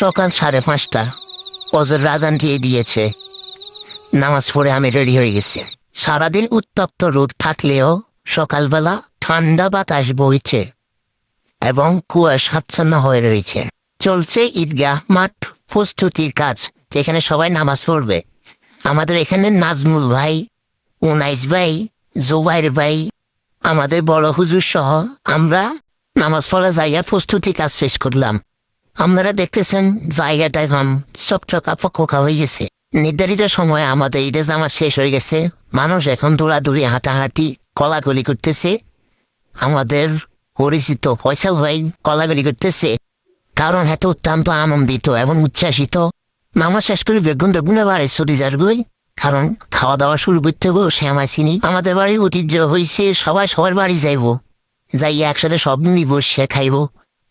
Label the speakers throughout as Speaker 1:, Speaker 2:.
Speaker 1: সকাল 5:30 ফজর আযান দিয়ে দিয়েছে। নামাজ পড়ে আমি রেডি হয়ে গেছি। সারাদিন উত্তপ্ত রোদ থাকলেও সকালবেলা ঠান্ডা বাতাস বইছে এবং কুয়াশাচ্ছন্ন হয়ে রয়েছে। চলছে ঈদগাহ মাঠ প্রস্তুতির কাজ, যেখানে সবাই নামাজ পড়বে। আমাদের এখানে নাজমুল ভাই, উনাইস ভাই, জুবাইর ভাই, আমাদের বড় হুজুর সহ আমরা নামাজ পড়া জায়গা প্রস্তুতি কাজ শেষ করলাম। আপনারা দেখতেছেন জায়গাটা এখন চকচকা পকোকা হয়ে গেছে। নির্ধারিত সময় আমাদের ঈদের জামাত শেষ হয়ে গেছে। মানুষ এখন দৌড়াদৌড়ি হাঁটাহাঁটি কলাকলি করতেছে। আমাদের পরিচিত ফয়সাল ভাই কলাকলি করতেছে, কারণ এত অত্যন্ত আনন্দিত এবং উচ্ছ্বাসিত। নামাজ শেষ করে বেগুন বাড়ি চলে যারগুই, কারণ খাওয়া দাওয়া শুরু করতে হবো। শ্যামাই চিনি আমাদের বাড়ির ঐতিহ্য হয়েছে সবাই সবার বাড়ি যাইব, যাই একসাথে সব মিলি বসে খাইব।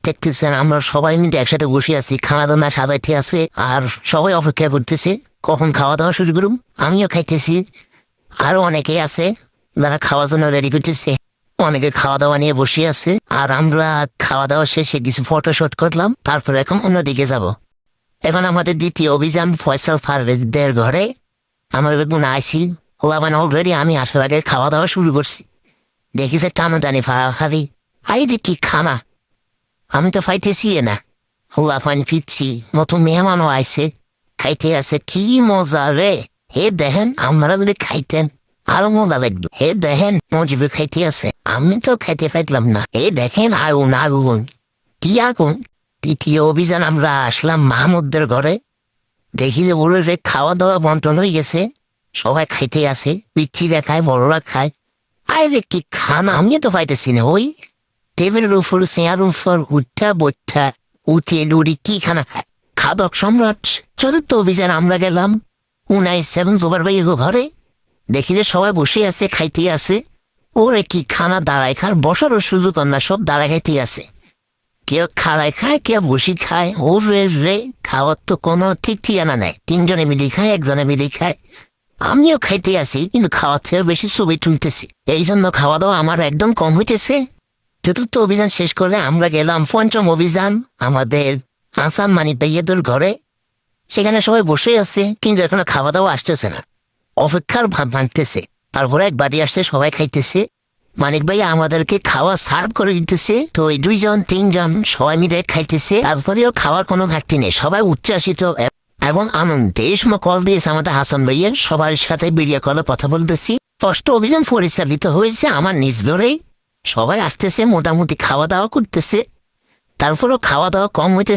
Speaker 1: দেখতেছেন আমরা সবাই মিলে একসাথে বসে আছি, খাওয়া দাওয়া সাজাইতে আছে আর সবাই অপেক্ষা করতেছে কখন খাওয়া দাওয়া শুরু করুম। আমিও খাইতেছি, আরো অনেকেই আছে যারা খাওয়ার জন্য রেডি করতেছে। অনেকে খাওয়া দাওয়া নিয়ে বসে আছে আর আমরা খাওয়া দাওয়া শেষে কিছু ফটোশুট করলাম। তারপর এখন অন্যদিকে যাব। এখন আমাদের দ্বিতীয় অভিযান ফয়সাল ফারভেজদের ঘরে। আমার বেগুন আইসি ওলাবান অলরেডি আমি আসার আগে খাওয়া দাওয়া শুরু করছি। দেখিছে টানাটানি ফাড়াফাড়ি, আই কি খানা আমি তো পাইতেছি না। হোলা পানি পিচ্ছি, নতুন মেহমানও আইছে, খাইতে আছে। কি মজা রে! হে দেখেন আমরা যদি খাইতেন আরো মজা লাগবে। হে দেখেন মজিবে খাইতে আছে, আমি তো খাইতে পাইলাম না। হে দেখেন আগুন আগুন, কি আগুন! তৃতীয় অভিযান আমরা আসলাম মাহমুদদের ঘরে। দেখি যে বলে যে খাওয়া দাওয়া বন্টন হয়ে গেছে, সবাই খাইতে আছে। পিচ্ছিরা খায়, বড়রা খায়। আরে কি খানা আমি তো পাইতেছি না। ওই টেবিলের উপর চেয়ার উপর উঠা বইঠা উঠে লুড়ি কি খানা খায়। খাদক সম্রাট চতুর্থ অভিযান আমরা গেলাম 19 জোবার ভাই ঘরে। দেখি যে সবাই বসে আছে, খাইতে আছে। ওরে কি খানা! দাঁড়ায় খায়, বসারও সুযোগ না, সব দাঁড়ায় খাইতে আছে। কেউ খাড়ায় খায়, কেউ বসি খায়। ও রে রে, খাওয়ার তো কোনো ঠিক ঠিকানা নাই। 3 জনে মিলি খায়, 1 জনে মিলি খায়। আমিও খাইতে আছি, কিন্তু খাওয়ার থেকে বেশি ছবি তুলতেছি। এই জন্য খাওয়া দাওয়া আমার একদম কম হইতেছে। চতুর্থ অভিযান শেষ করে আমরা গেলাম পঞ্চম অভিযান আমাদের হাসান মানিক ভাইয়াদের ঘরে। সেখানে সবাই বসে আছে, কিন্তু এখনো খাওয়া দাওয়া আসতেছে না। অপেক্ষার ভাব ভাঙতেছে। তারপরে এক বাড়ি আসছে, সবাই খাইতেছে। মানিক ভাইয়া আমাদেরকে খাওয়া সার্ভ করে দিতেছে। তো ওই 2 জন 3 জন সবাই মিলে খাইতেছে। তারপরেও খাওয়ার কোনো ঘাটতি নেই, সবাই উচ্ছ্বাসিত এবং আনন্দে। এই সময় কল দিয়েছে আমাদের হাসান ভাইয়ের, সবার সাথে ভিডিও কলে কথা বলতেছি। ষষ্ঠ অভিযান পরিচালিত হয়েছে আমার নিজ ঘরেই। সবাই আসতেছে, মোটামুটি খাওয়া দাওয়া করতেছে। তারপরেও খাওয়া দাওয়া কম হইতেছে।